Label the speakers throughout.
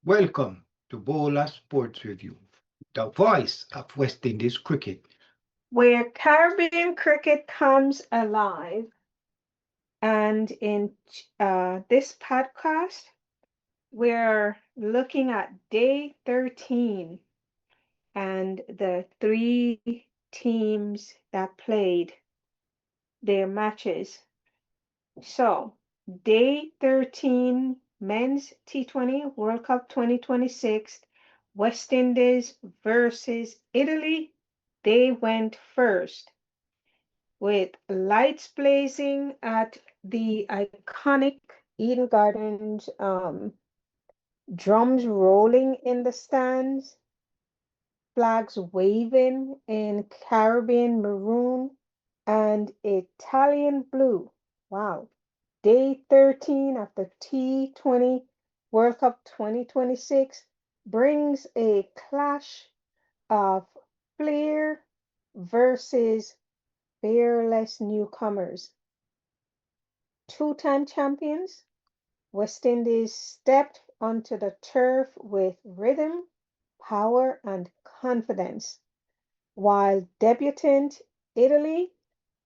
Speaker 1: Welcome to BOLAS Sports Review, the voice of West Indies cricket.
Speaker 2: Where Caribbean cricket comes alive. And in this podcast, we're looking at day 13 and the three teams that played their matches. So, day 13, Men's T20 World Cup 2026, West Indies versus Italy. They went first with lights blazing at the iconic Eden Gardens, drums rolling in the stands, flags waving in Caribbean maroon and Italian blue. Wow. Day 13 of the T20 World Cup 2026 brings a clash of flair versus fearless newcomers. Two-time champions, West Indies stepped onto the turf with rhythm, power, and confidence, while debutant Italy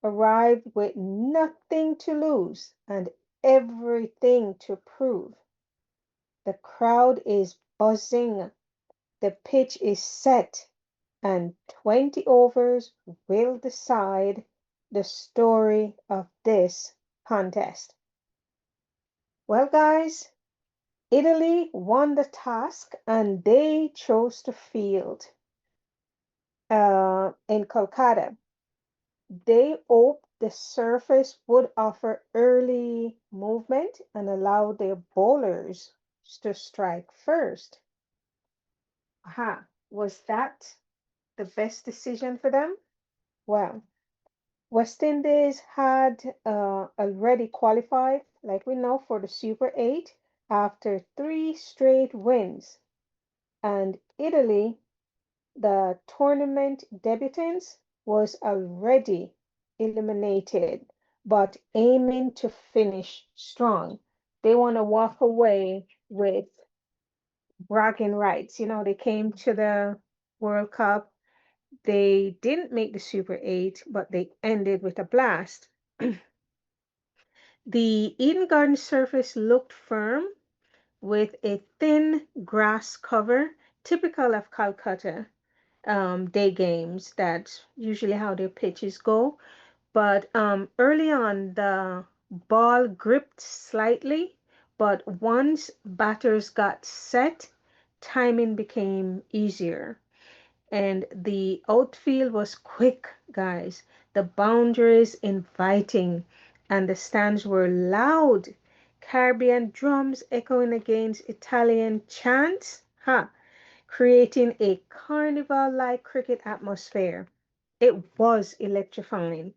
Speaker 2: arrived with nothing to lose and everything to prove. The crowd is buzzing, the pitch is set, and 20 overs will decide the story of this contest. Well, guys, Italy won the task and they chose to field in Kolkata. They hoped the surface would offer early movement and allow their bowlers to strike first. Aha, was that the best decision for them? Well, West Indies had already qualified, like we know, for the Super 8 after three straight wins. And Italy, the tournament debutants, was already eliminated, but aiming to finish strong. They want to walk away with bragging rights. You know, they came to the World Cup. They didn't make the Super 8, but they ended with a blast. The Eden Garden surface looked firm with a thin grass cover, typical of Calcutta day games. That's usually how their pitches go. But early on, the ball gripped slightly, but once batters got set, timing became easier. And the outfield was quick, guys. The boundaries inviting, and the stands were loud. Caribbean drums echoing against Italian chants, creating a carnival-like cricket atmosphere. It was electrifying.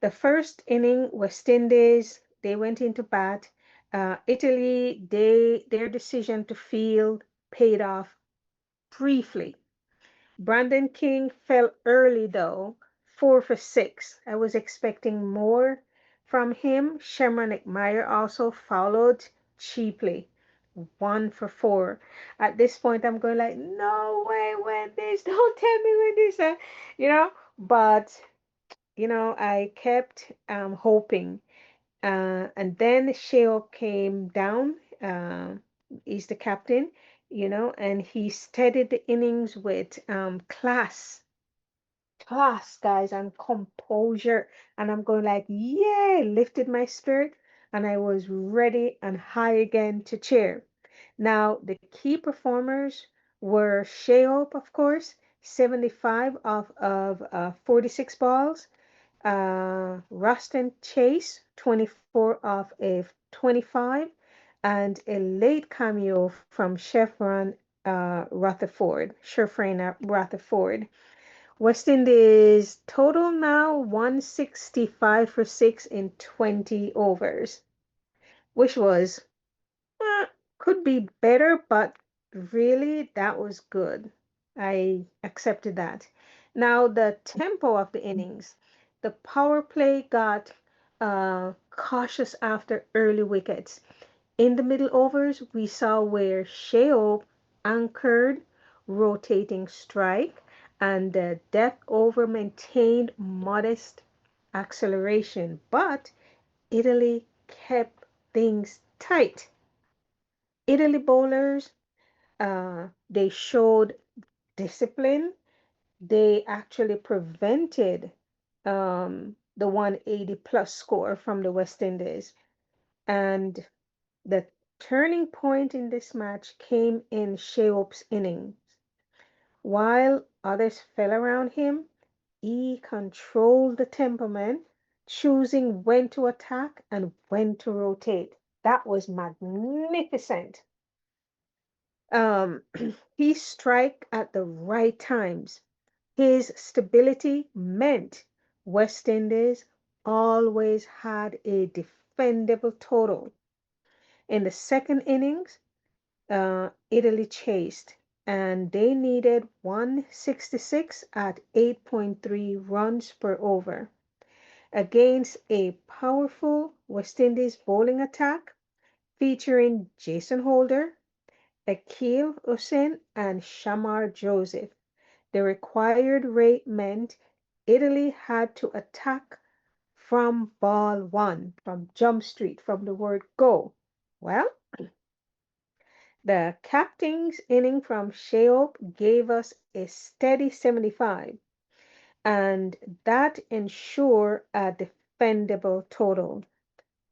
Speaker 2: The first inning, West Indies, they went into bat. Italy, their decision to field paid off briefly. Brandon King fell early though, 4 for 6. I was expecting more from him. Shamronik Meyer also followed cheaply, 1 for 4. At this point, I'm going like, no way, when this, don't tell me when this, But I kept hoping. And then Sheo came down. He's the captain, and he steadied the innings with class, guys, and composure. And I'm going like, yeah, lifted my spirit, and I was ready and high again to cheer. Now, the key performers were Sheop, of course, 75 of 46 balls. Ruston Chase, 24 of 25, and a late cameo from Shefran Rutherford. West Indies total now 165 for 6 in 20 overs, which was could be better, but really that was good. I accepted that. Now the tempo of the innings. The power play got cautious after early wickets. In the middle overs, we saw where Sheob anchored rotating strike and the death over maintained modest acceleration, but Italy kept things tight. Italy bowlers, they showed discipline. They actually prevented the 180 plus score from the West Indies. And the turning point in this match came in Sheop's innings. While others fell around him, he controlled the temperament, choosing when to attack and when to rotate. That was magnificent. Um, he struck at the right times. His stability meant West Indies always had a defendable total. In the second innings, Italy chased, and they needed 166 at 8.3 runs per over against a powerful West Indies bowling attack featuring Jason Holder, Akil Hussain, and Shamar Joseph. The required rate meant Italy had to attack from ball one, from Jump Street, from the word go. Well, the captain's inning from Sheop gave us a steady 75, and that ensured a defendable total.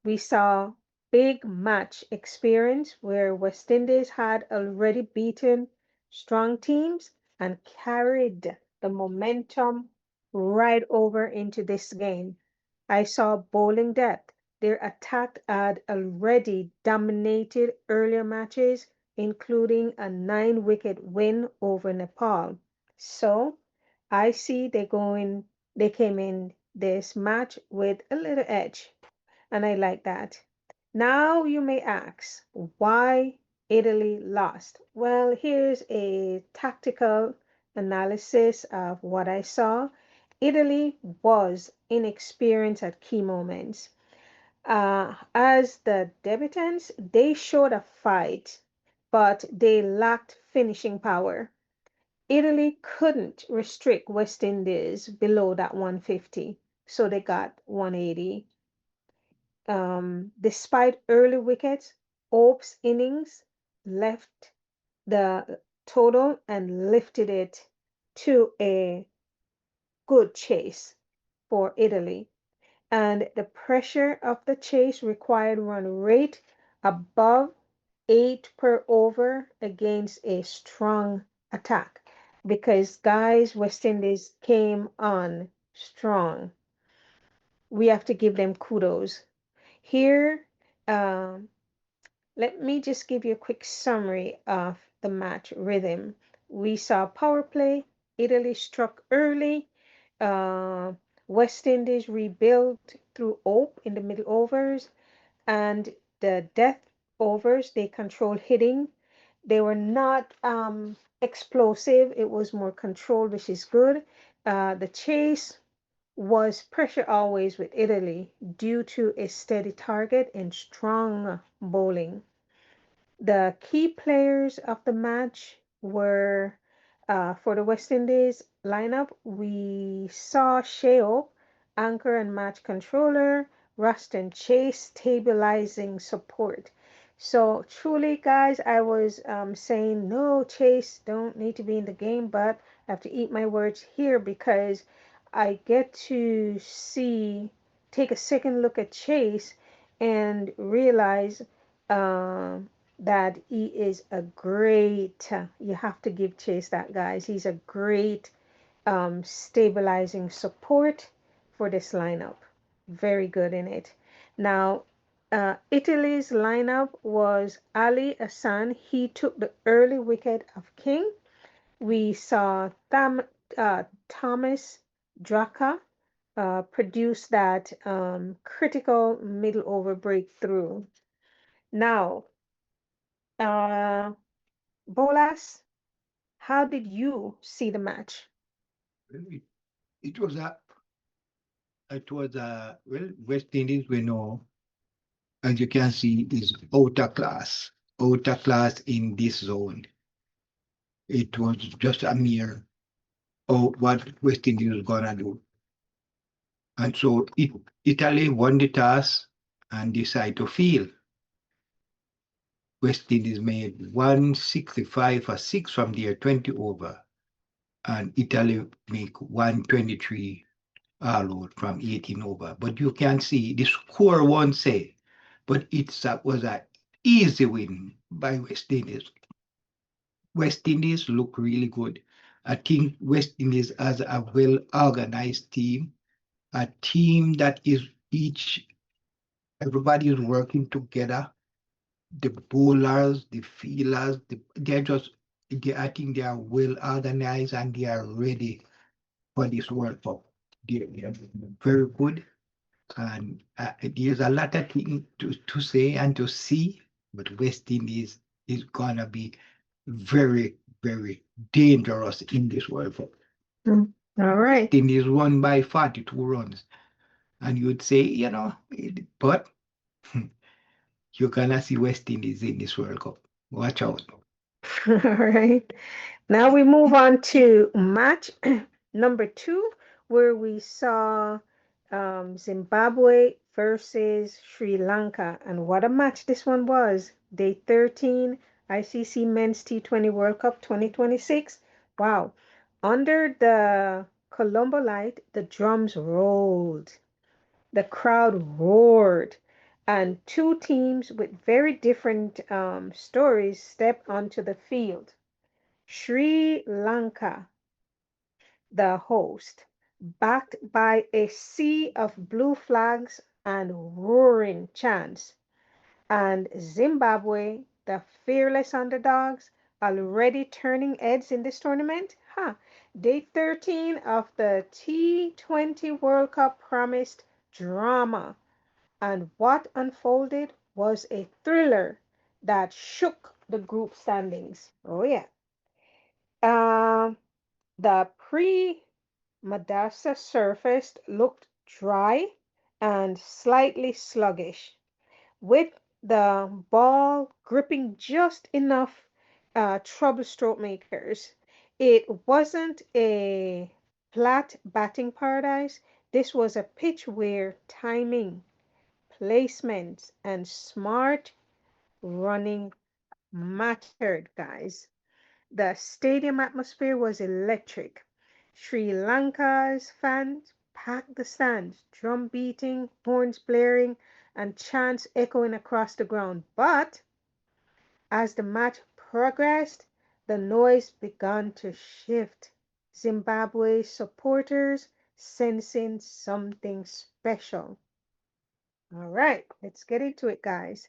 Speaker 2: We saw big match experience where West Indies had already beaten strong teams and carried the momentum right over into this game. I saw bowling depth. Their attack had already dominated earlier matches, including a 9 wicket win over Nepal. So I see they came in this match with a little edge, and I like that. Now you may ask, why Italy lost? Well, here's a tactical analysis of what I saw. Italy was inexperienced at key moments. As the debutants, they showed a fight, but they lacked finishing power. Italy couldn't restrict West Indies below that 150, so they got 180. Despite early wickets, Ope's innings left the total and lifted it to a good chase for Italy. And the pressure of the chase required run rate above 8 per over against a strong attack. Because, guys, West Indies came on strong. We have to give them kudos. Here, um, let me just give you a quick summary of the match rhythm. We saw power play. Italy struck early. Uh, West Indies rebuilt through Ope in the middle overs, and the death overs they controlled hitting. They were not explosive. It was more controlled, which is good. The chase was pressure always with Italy due to a steady target and strong bowling. The key players of the match were for the West Indies lineup. We saw Sheo, anchor and match controller, Ruston Chase, stabilizing support. So truly, guys, I was saying no, Chase don't need to be in the game, but I have to eat my words here because I get to take a second look at Chase and realize um, that he is a great, you have to give Chase that, guys. He's a great stabilizing support for this lineup. Very good in it. Now, Italy's lineup was Ali Hassan. He took the early wicket of King. We saw Thomas Draka produce that critical middle over breakthrough. Now, uh, Bolas, how did you see the match?
Speaker 1: Well, it was a well, West Indies were no as you can see, is outer class. Outer class in this zone. It was just a mere what West Indies was gonna do. And so Italy won the toss and decided to field. West Indies made 165 for 6 from their 20 over, and Italy make 123 all out from 18 over. But you can see the score won't say, but it was an easy win by West Indies. West Indies look really good. I think West Indies has a well organized team, a team that is each everybody is working together. The bowlers, the fielders, they're just I think they are well organized and they are ready for this World Cup. They're very good. And there's a lot of things to say and to see, but West Indies is gonna be very, very dangerous in this World Cup.
Speaker 2: Mm. All right.
Speaker 1: West Indies won by 42 runs, and you'd say, but you're gonna see West Indies in this World Cup. Watch out.
Speaker 2: All right. Now we move on to match number 2, where we saw Zimbabwe versus Sri Lanka. And what a match this one was. Day 13, ICC Men's T20 World Cup 2026. Wow. Under the Colombo light, the drums rolled, the crowd roared, and two teams with very different stories stepped onto the field. Sri Lanka, the host, backed by a sea of blue flags and roaring chants, and Zimbabwe, the fearless underdogs, already turning heads in this tournament. Day 13 of the T20 World Cup promised drama, and what unfolded was a thriller that shook the group standings. Oh, yeah. Um, the pre-Madassa surface looked dry and slightly sluggish, with the ball gripping just enough trouble stroke makers. It wasn't a flat batting paradise. This was a pitch where timing, placement, and smart running mattered, guys. The stadium atmosphere was electric. Sri Lanka's fans packed the stands, drum beating, horns blaring, and chants echoing across the ground. But as the match progressed, the noise began to shift. Zimbabwe supporters sensing something special. All right, let's get into it, guys.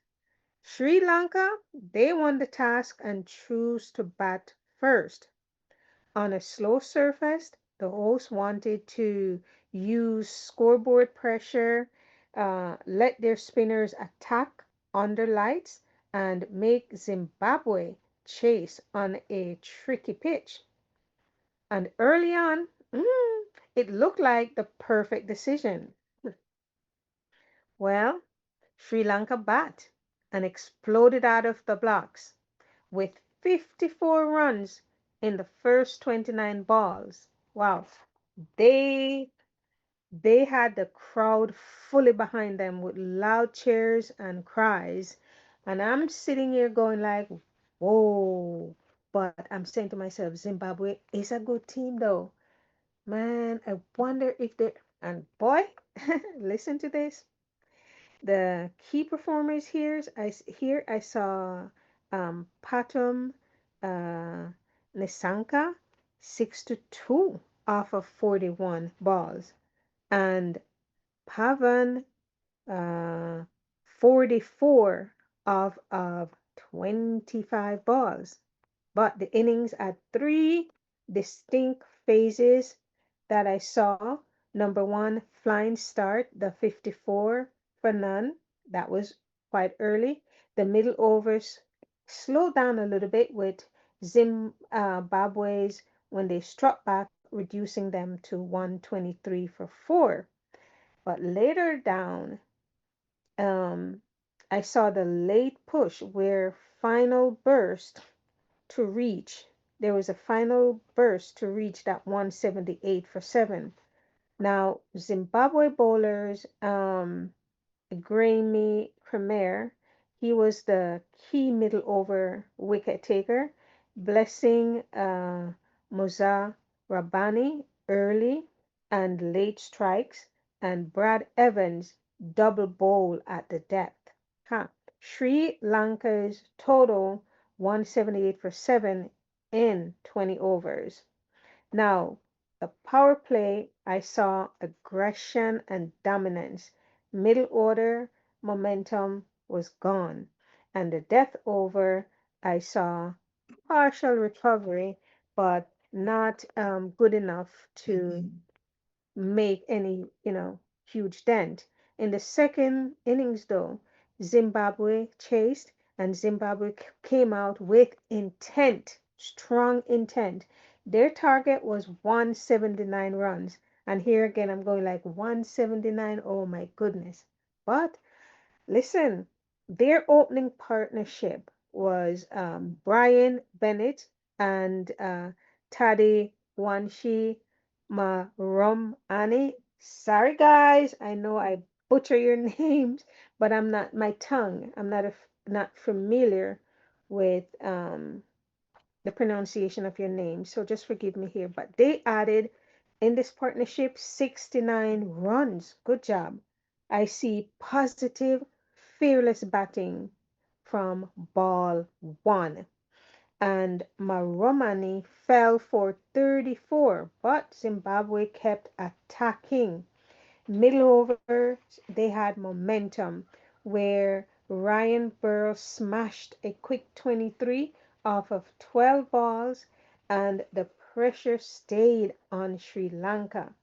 Speaker 2: Sri Lanka, they won the task and chose to bat first. On a slow surface, the hosts wanted to use scoreboard pressure, let their spinners attack under lights, and make Zimbabwe chase on a tricky pitch. And early on, it looked like the perfect decision. Well, Sri Lanka bat and exploded out of the blocks with 54 runs in the first 29 balls. Wow. They they had the crowd fully behind them with loud cheers and cries. And I'm sitting here going like, whoa. But I'm saying to myself, Zimbabwe is a good team though. Man, I wonder if they and boy, listen to this. The key performers here I saw Patum Nisanka 6-2 off of 41 balls, and Pavan uh, 44 off of 25 balls. But the innings had three distinct phases that I saw. Number one, flying start, the 54 for none. That was quite early. The middle overs slowed down a little bit with Zimbabwe's when they struck back, reducing them to 123 for 4. But later down, um, I saw the late push where final burst to reach. There was a final burst to reach that 178 for 7. Now, Zimbabwe bowlers, Graeme Premier, he was the key middle over wicket taker, blessing Musa Rabani early and late strikes, and Brad Evans double bowl at the depth. Huh. Sri Lanka's total 178 for 7 in 20 overs. Now, the power play, I saw aggression and dominance. Middle order momentum was gone. And the death over, I saw partial recovery, but not good enough to make any, huge dent. In the second innings, though, Zimbabwe chased and Zimbabwe came out with intent, strong intent. Their target was 179 runs. And here again, I'm going like 179. Oh my goodness. But listen, their opening partnership was Brian Bennett and Tade Wanshi Maromani. Sorry, guys, I know I butcher your names, but I'm not my tongue. I'm not familiar with the pronunciation of your name, so just forgive me here. But they added in this partnership 69 runs. Good job. I see positive, fearless batting from ball one. And Maromani fell for 34, but Zimbabwe kept attacking. Middle overs, they had momentum where Ryan Burrow smashed a quick 23 off of 12 balls, and the pressure stayed on Sri Lanka.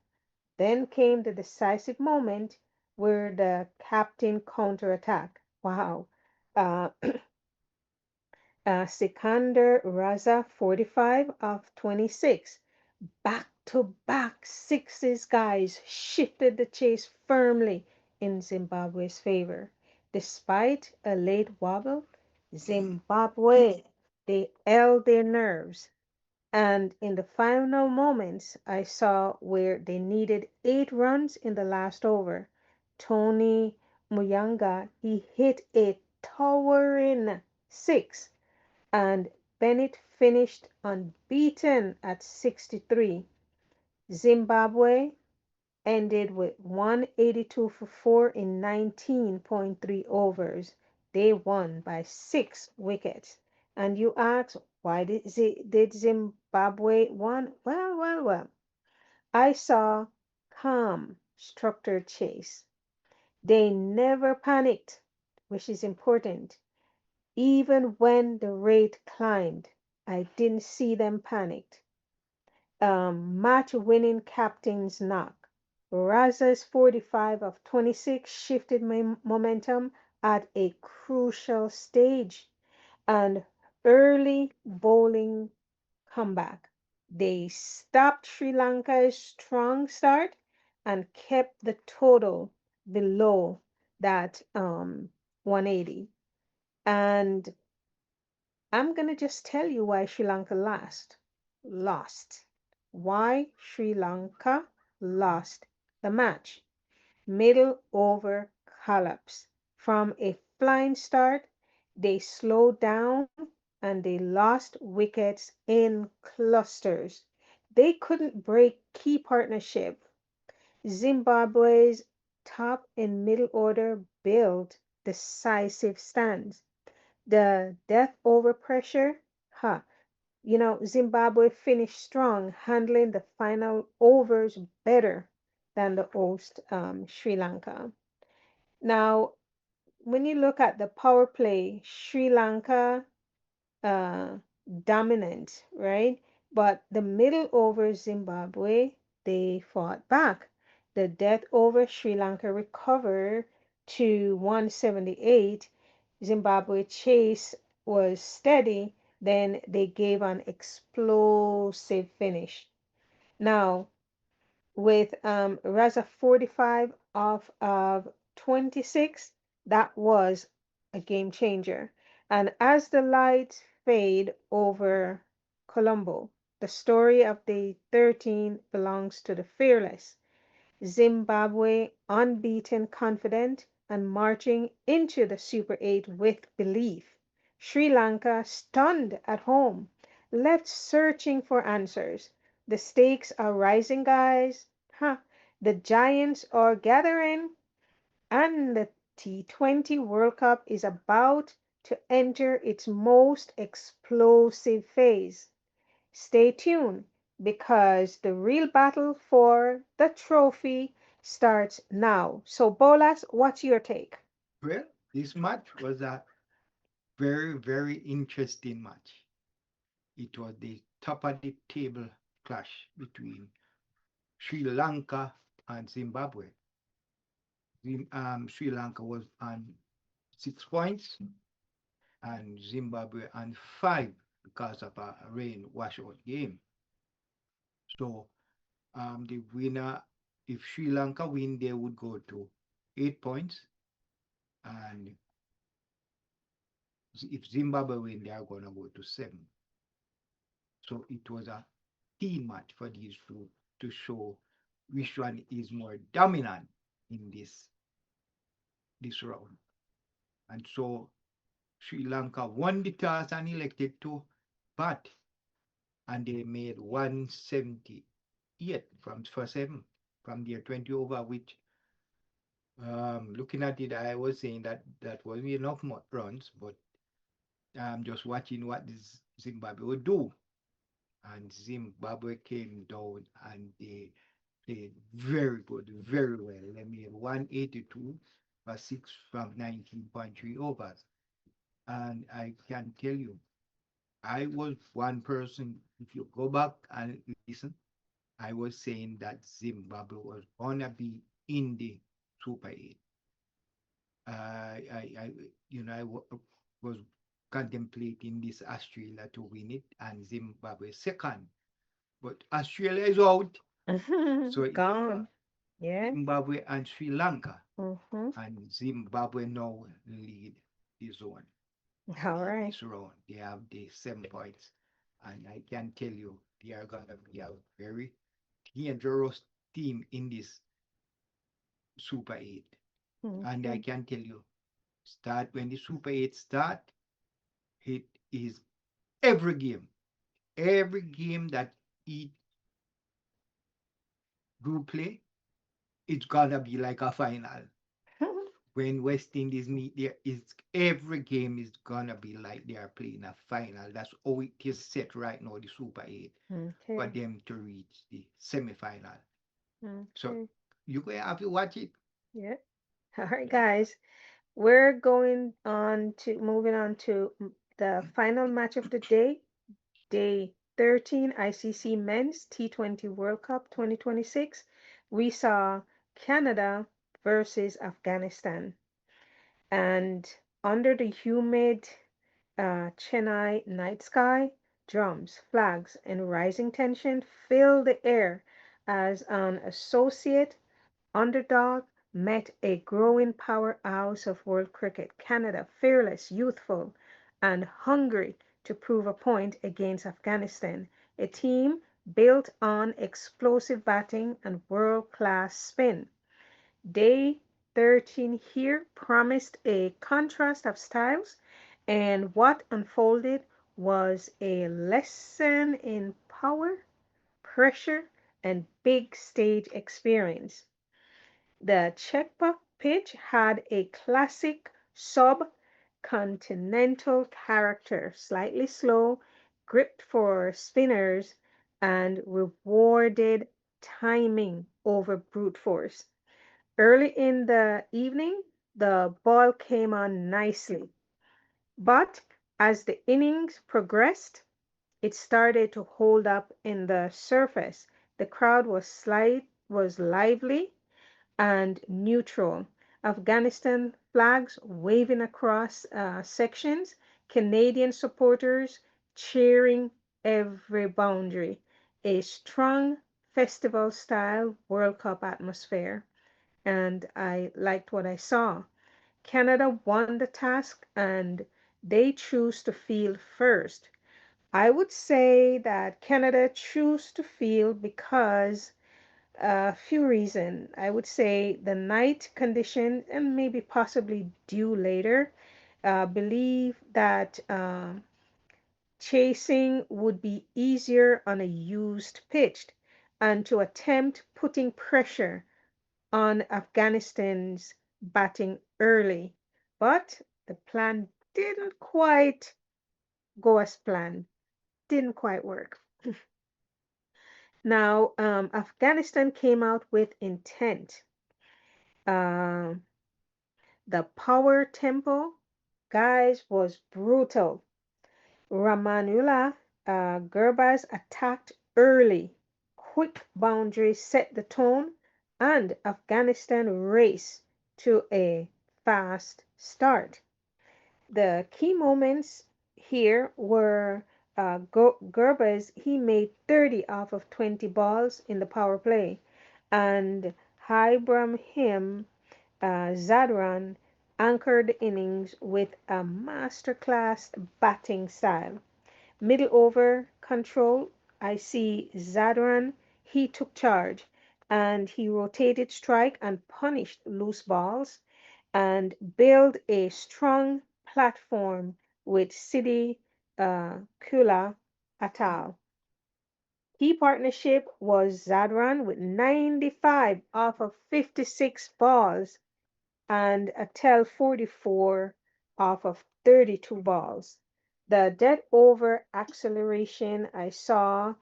Speaker 2: Then came the decisive moment where the captain counterattack. Wow. Uh, Sikander Raza 45 of 26. Back to back sixes, guys, shifted the chase firmly in Zimbabwe's favor. Despite a late wobble, Zimbabwe, they held their nerves. And in the final moments, I saw where they needed 8 runs in the last over. Tony Muyanga, he hit a towering six, and Bennett finished unbeaten at 63. Zimbabwe ended with 182 for 4 in 19.3 overs. They won by 6 wickets. And you ask, why did Zimbabwe won? Well. I saw calm, structured chase. They never panicked, which is important. Even when the rate climbed, I didn't see them panicked. Match winning captain's knock. Raza's 45 of 26 shifted momentum at a crucial stage, and early bowling comeback. They stopped Sri Lanka's strong start and kept the total below that 180. And I'm going to just tell you why Sri Lanka lost. Why Sri Lanka lost the match. Middle over collapse. From a flying start, they slowed down and they lost wickets in clusters. They couldn't break key partnership. Zimbabwe's top and middle order built decisive stands. The death over pressure, huh? Zimbabwe finished strong, handling the final overs better than the host, Sri Lanka. Now, when you look at the power play, Sri Lanka uh, dominant, right? But the middle over Zimbabwe, they fought back. The death over Sri Lanka recovered to 178. Zimbabwe chase was steady. Then they gave an explosive finish. Now, with Raza 45 off of 26, that was a game changer. And as the lights fade over Colombo, the story of the 13 belongs to the fearless. Zimbabwe unbeaten, confident, and marching into the Super 8 with belief. Sri Lanka stunned at home, left searching for answers. The stakes are rising, guys. Huh. The giants are gathering, and the T20 World Cup is about to enter its most explosive phase. Stay tuned because the real battle for the trophy starts now. So, Bolas, what's your take?
Speaker 1: Well, this match was a very, very interesting match. It was the top of the table clash between Sri Lanka and Zimbabwe. Sri Lanka was on 6 points and Zimbabwe on five because of a rain washout game. So the winner, if Sri Lanka win, they would go to 8 points, and if Zimbabwe win, they are going to go to seven. So it was a team match for these two to show which one is more dominant in this round. And so Sri Lanka won the toss and elected to bat, and they made 178 from for seven from their 20 over, which looking at it, I was saying that that wasn't enough runs, but I'm just watching what this Zimbabwe would do. And Zimbabwe came down and they played very good, very well. They made 182 for six from 19.3 overs. And I can tell you, I was one person, if you go back and listen, I was saying that Zimbabwe was gonna be in the Super 8. I was contemplating this Australia to win it and Zimbabwe second. But Australia is out, so it's
Speaker 2: Gone. Yeah.
Speaker 1: Zimbabwe and Sri Lanka.
Speaker 2: Mm-hmm.
Speaker 1: And Zimbabwe now lead the zone.
Speaker 2: All right.
Speaker 1: This round, they have the 7 points. And I can tell you, they are going to be a very dangerous team in this Super 8. And I
Speaker 2: Okay.
Speaker 1: can tell you, start when the Super 8 start, it is every game, every game that each group play, it's gonna be like a final. When West Indies meet there, is every game is gonna be like they are playing a final. That's how it is set right now, the Super 8, for
Speaker 2: Okay.
Speaker 1: them to reach the semi-final. So
Speaker 2: Okay.
Speaker 1: you gonna have to watch it.
Speaker 2: Yeah. All right, guys. We're going on to moving on to the final match of the day, day 13 ICC Men's T20 World Cup 2026. We saw Canada versus Afghanistan. And under the humid Chennai night sky, drums, flags, and rising tension fill the air as an associate underdog met a growing powerhouse of world cricket. Canada, fearless, youthful, and hungry to prove a point against Afghanistan, a team built on explosive batting and world class spin. Day 13 here promised a contrast of styles, and what unfolded was a lesson in power, pressure, and big stage experience. The checkpoint pitch had a classic subcontinental character, slightly slow, gripped for spinners, and rewarded timing over brute force. Early in the evening, the ball came on nicely, but as the innings progressed, it started to hold up in the surface. The crowd was lively and neutral. Afghanistan flags waving across sections, Canadian supporters cheering every boundary. A strong festival style World Cup atmosphere, and I liked what I saw. Canada won the task and they choose to field first. I would say that Canada chose to field because a few reasons. I would say the night condition and maybe possibly dew later. Believe that chasing would be easier on a used pitch and to attempt putting pressure on Afghanistan's batting early. But the plan didn't quite go as planned, didn't quite work. Now, Afghanistan came out with intent. Uh, the power tempo, guys, was brutal. Ramanullah Gurbaz attacked early. Quick boundaries set the tone, and Afghanistan raced to a fast start. The key moments here were Gurbaz, he made 30 off of 20 balls in the power play, and Ibrahim Zadran anchored the innings with a masterclass batting style. Middle over control, I see Zadran, he took charge and he rotated strike and punished loose balls and build a strong platform with Sidi Kula Atal. Key partnership was Zadran with 95 off of 56 balls and Atel 44 off of 32 balls. The dead over acceleration, I saw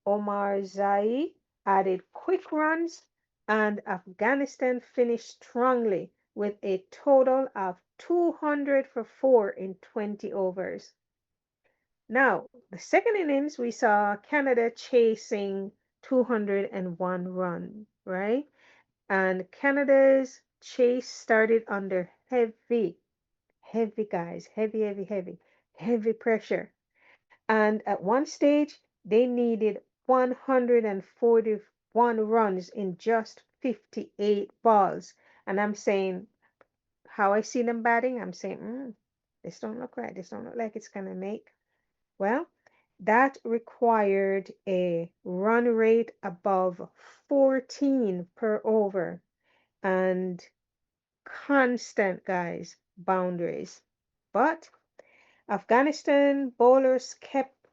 Speaker 2: Omar Zai added quick runs, and Afghanistan finished strongly with a total of 200 for 4 in 20 overs. Now, the second innings, we saw Canada chasing 201 run, right? And Canada's chase started under heavy guys, heavy pressure. And at one stage, they needed 141 runs in just 58 balls. And I'm saying, how I see them batting, I'm saying, this don't look right. This don't look like it's going to make. Well, that required a run rate above 14 per over and constant, guys, boundaries. But Afghanistan bowlers kept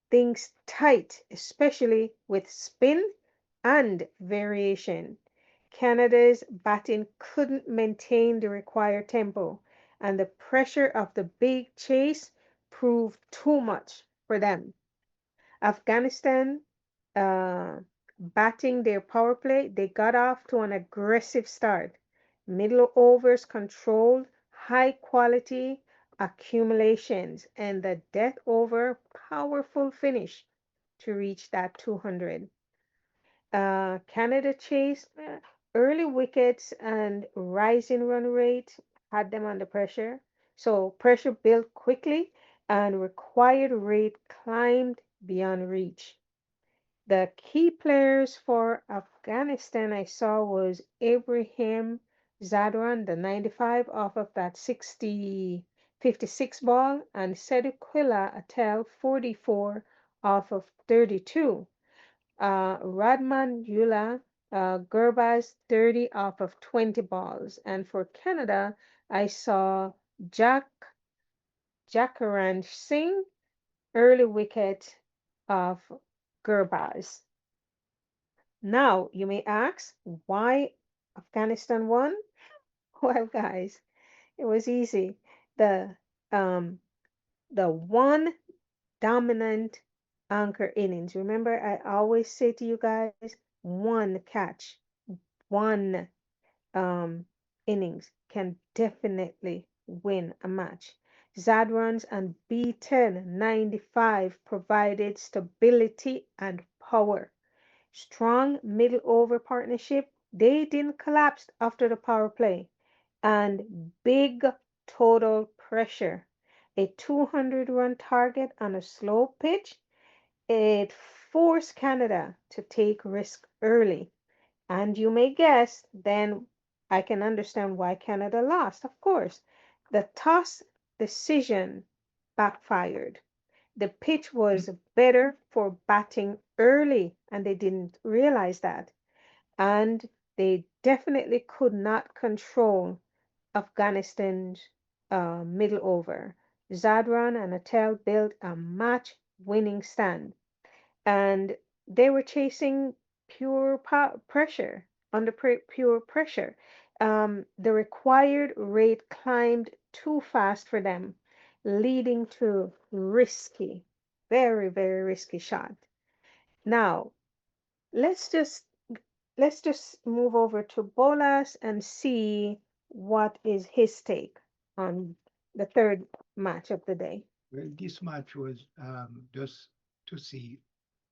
Speaker 2: things tight, especially with spin and variation. Canada's batting couldn't maintain the required tempo, and the pressure of the big chase proved too much for them. Afghanistan uh, batting their power play, they got off to an aggressive start. Middle overs controlled, high quality accumulations, and the death over powerful finish to reach that 200. Canada chased early wickets and rising run rate had them under pressure. So pressure built quickly and required rate climbed beyond reach. The key players for Afghanistan I saw was Ibrahim Zadran, the 95 off of that 56 ball, and Seduquila Atel, 44 off of 32. Radman Yula Gurbaz, 30 off of 20 balls. And for Canada, I saw Jack Jakaran Singh, early wicket of Gurbaz. Now, you may ask, why Afghanistan won? Well, guys, it was easy. The um the one dominant anchor innings. Remember, I always say to you guys, one catch, one um innings can definitely win a match. Zadrans and B10 95 provided stability and power. Strong middle over partnership. They didn't collapse after the power play. And big total pressure. A 200 run target on a slow pitch. It forced Canada to take risk early. And you may guess, then I can understand why Canada lost, of course. The toss decision backfired. The pitch was better for batting early, and they didn't realize that. And they definitely could not control Afghanistan's middle over. Zadran and Atel built a match winning stand, and they were chasing pure pressure, under pure pressure. The required rate climbed too fast for them, leading to risky, very, very risky shot. Now, let's just let's just move over to Bolas and see what is his take on the third match of the day.
Speaker 1: Well, this match was just to see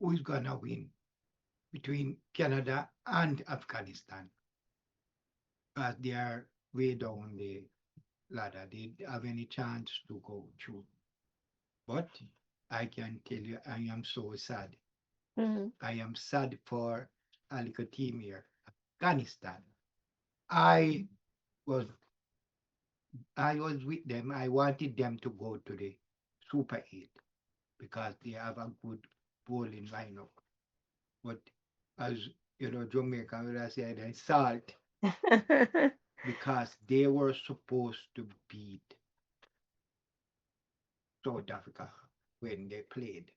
Speaker 1: who is gonna win between Canada and Afghanistan, as they are way down the ladder. They have any chance to go through. But I can tell you, I am so sad.
Speaker 2: Mhm.
Speaker 1: I am sad for a little team here, Afghanistan. I was I was with them. I wanted them to go to the Super 8 because they have a good bowling lineup. But as you know, Jamaica would have said, I salt because they were supposed to beat South Africa when they played.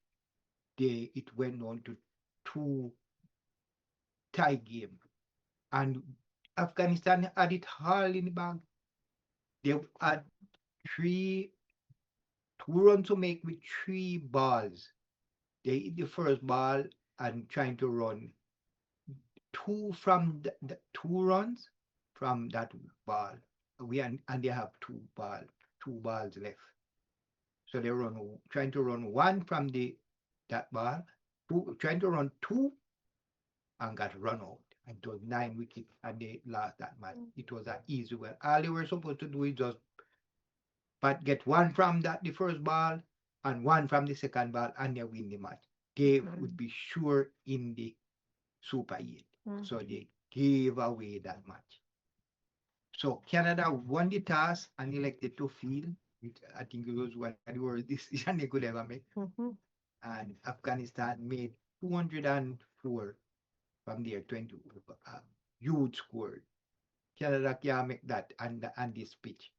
Speaker 1: It went on to two tie game, and Afghanistan had it all in the bag. They had three 2 runs to make with 3 balls. They hit the first ball and trying to run two from the 2 runs from that ball. And they have two balls left. So they run trying to run one from the that ball, trying to run two and got run out. And it was 9 wickets and they lost that match. It was an easy one. All they were supposed to do is just but get one from the first ball and one from the second ball and they win the match. They would be sure in the Super 8. So they gave away that match. So Canada won the toss and elected to field. I think it was one of the worst decisions they could ever make.
Speaker 2: Mhm.
Speaker 1: And Afghanistan made 204 from their 20, huge score. Canada can't make that and this pitch,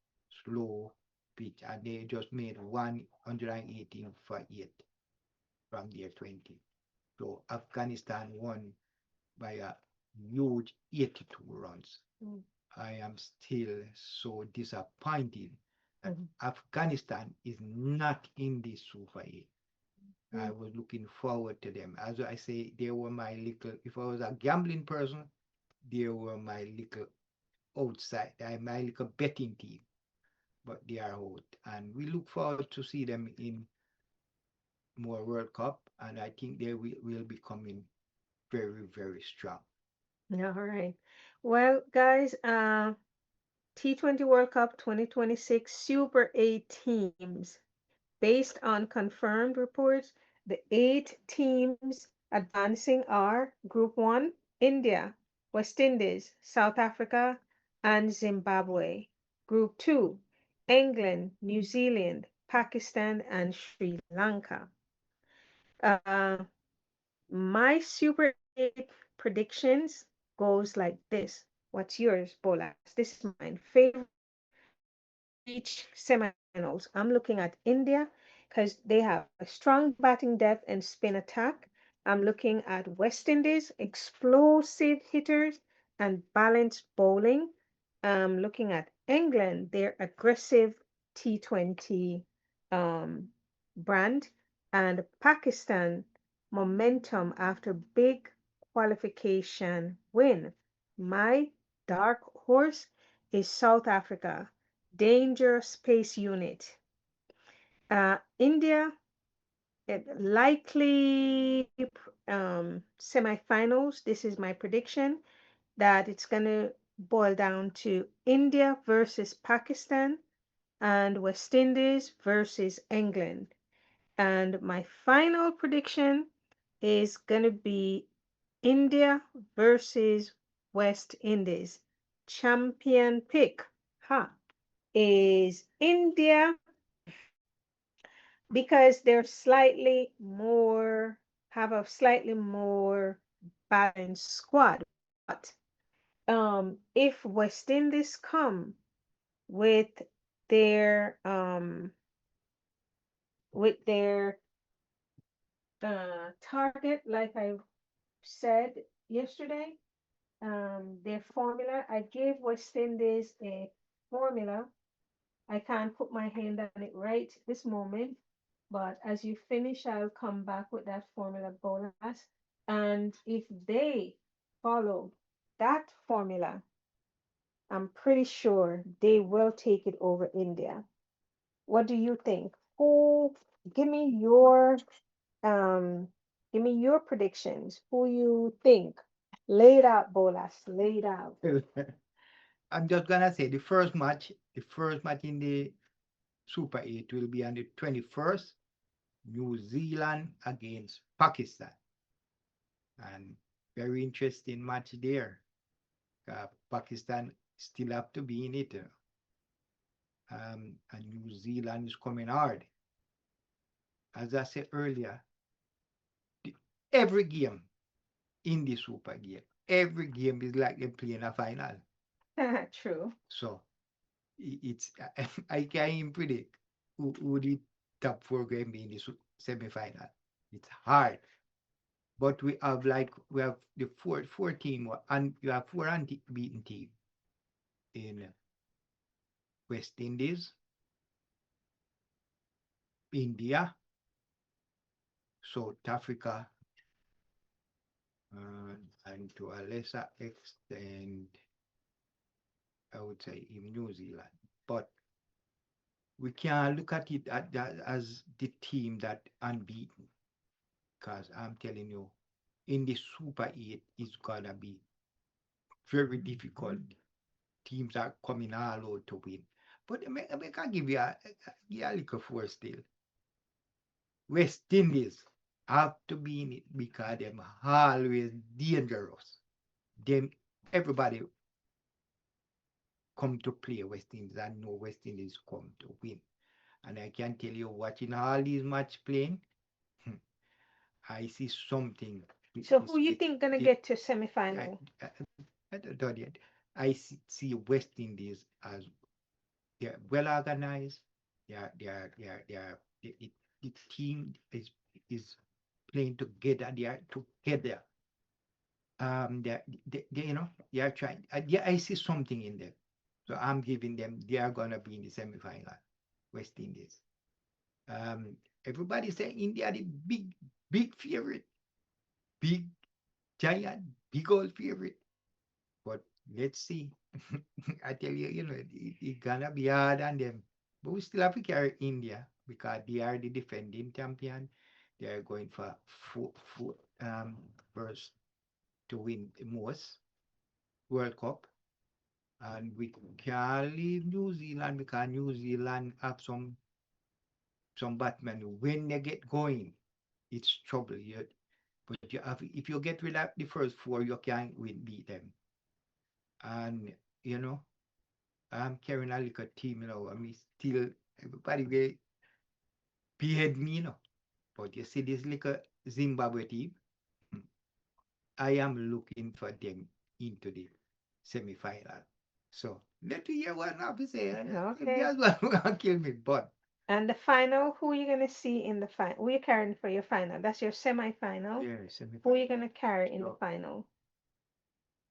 Speaker 1: slow pitch, and they just made 118 for 8 from their 20. So Afghanistan won by a huge 82 runs.
Speaker 2: Mm.
Speaker 1: I am still so disappointed that
Speaker 2: Mhm.
Speaker 1: Afghanistan is not in the Super 8. I
Speaker 2: Mm.
Speaker 1: was looking forward to them. As I say, they were my little, if I was a gambling person, they were my little outside, my little betting team, but they are out. And we look forward to see them in more World Cup, and I think they will be coming very, very strong.
Speaker 2: All right. Well, guys, T20 World Cup 2026 Super 8 teams. Based on confirmed reports, the 8 teams advancing are Group 1, India, West Indies, South Africa, and Zimbabwe. Group 2, England, New Zealand, Pakistan, and Sri Lanka. Uh, my Super 8 predictions goes like this. What's yours, Bolas? This is mine. Favorite to reach semifinals. I'm looking at India because they have a strong batting depth and spin attack. I'm looking at West Indies, explosive hitters and balanced bowling. I'm looking at England, their aggressive T20 um, brand, and Pakistan, momentum after big qualification win. My dark horse is South Africa, danger space unit. India, likely semifinals. This is my prediction that it's going to boil down to India versus Pakistan and West Indies versus England. And my final prediction is going to be India versus West Indies. champion pick, huh, is India because they're slightly more, have a slightly more balanced squad. But if West Indies come with their their target, like I said yesterday, their formula. I gave West Indies a formula. I can't put my hand on it right this moment, but as you finish, I'll come back with that formula, Bolas. And if they follow that formula, I'm pretty sure they will take it over India. What do you think? Who, give me your um give me your predictions. Who you think? Lay it out, Bolas. Lay it out.
Speaker 1: I'm just gonna say the first match in the Super 8 will be on the 21st, New Zealand against Pakistan. And very interesting match there. Pakistan still have to be in it. And New Zealand is coming hard. As I said earlier, the, every game in the Super game, every game is like they're playing a final.
Speaker 2: True.
Speaker 1: So it's I can't even predict who the top four going to be in the semi-final. It's hard. But we have the four team and you have four unbeaten team in West Indies, India, South Africa, and to a lesser extent, I would say in New Zealand. But we can't look at it as the team that unbeaten, because I'm telling you, in the Super 8, it's gonna be very difficult. Teams are coming all out to win. But I can give you a little force still. West Indies have to be in it because they're always dangerous. Then everybody come to play West Indies and know West Indies come to win. And I can tell you, watching all these match playing, I see something.
Speaker 2: So who you think gonna
Speaker 1: it,
Speaker 2: get to
Speaker 1: I,
Speaker 2: semifinal?
Speaker 1: I, I don't know yet. I see West Indies as they're well organized. The team is playing together. They are together. They are trying. Yeah, I see something in them. So I'm giving them. They are gonna be in the semi-final. West Indies. Um, Everybody say India the big favorite, big giant, big old favorite. But let's see. I tell you, it's gonna be hard on them. But we still have to carry India because they are the defending champion. They are going for first to win the most World Cup. And we can't leave New Zealand because New Zealand have some Batman. When they get going, it's trouble. But you have, if you get rid of the first four, you can't win, beat them. And you know, I'm carrying a little team, I mean, still everybody will behead me, But you see this little Zimbabwe team, hmm, I am looking for them into the semi-final. So let me hear what I have to say.
Speaker 2: Okay.
Speaker 1: That's what will kill me. But
Speaker 2: And the final, who are you gonna see in the final? Who are you carrying for your final? That's your semi-final.
Speaker 1: yeah,
Speaker 2: Who are
Speaker 1: semi-final.
Speaker 2: you gonna carry in the
Speaker 1: So
Speaker 2: final?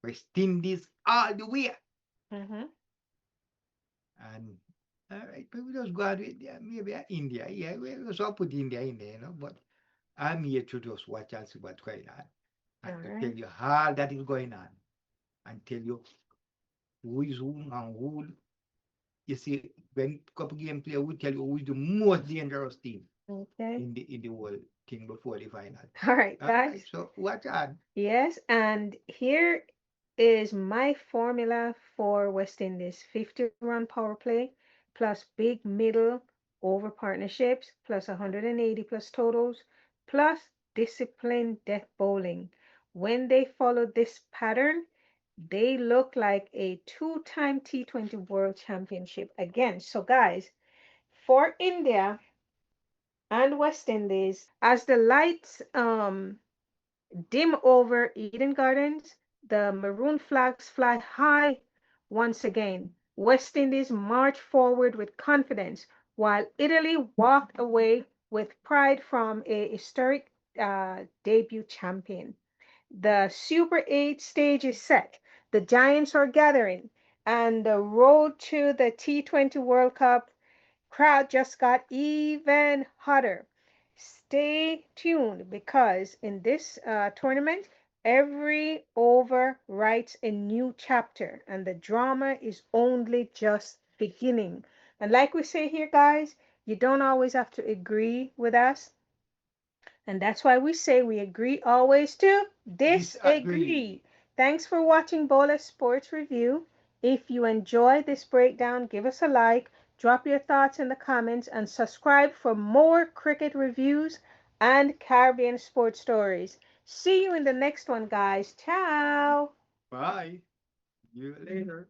Speaker 1: West Indies all the way.
Speaker 2: Mm-hmm.
Speaker 1: And all right, but we just go out with maybe India. Yeah, we just put India in there, But I'm here to just watch and see what's going on.
Speaker 2: All
Speaker 1: And to tell
Speaker 2: right.
Speaker 1: you how that is going on. And tell you who is who and who. You see, when couple game play, we tell you who is the most dangerous team
Speaker 2: Okay.
Speaker 1: in the world thing before the final.
Speaker 2: All right,
Speaker 1: All right,
Speaker 2: guys.
Speaker 1: so watch on.
Speaker 2: Yes, and here is my formula for West Indies: 50-run power play plus big middle over partnerships plus 180 plus totals plus disciplined death bowling. When they follow this pattern, They look like a two-time T20 World Championship again. So, guys, for India and West Indies, as the lights dim over Eden Gardens, the maroon flags fly high once again. West Indies march forward with confidence, while Italy walked away with pride from a historic debut champion. The Super 8 stage is set. The Giants are gathering, and the road to the T20 World Cup crowd just got even hotter. Stay tuned because in this tournament, every over writes a new chapter, and the drama is only just beginning. And like we say here, guys, you don't always have to agree with us, and that's why we say we agree always to
Speaker 1: Disagree.
Speaker 2: disagree. Thanks for watching BOLAS Sports Review. If you enjoyed this breakdown, give us a like, drop your thoughts in the comments, and subscribe for more cricket reviews and Caribbean sports stories. See you in the next one, guys. Ciao.
Speaker 1: Bye. See you later.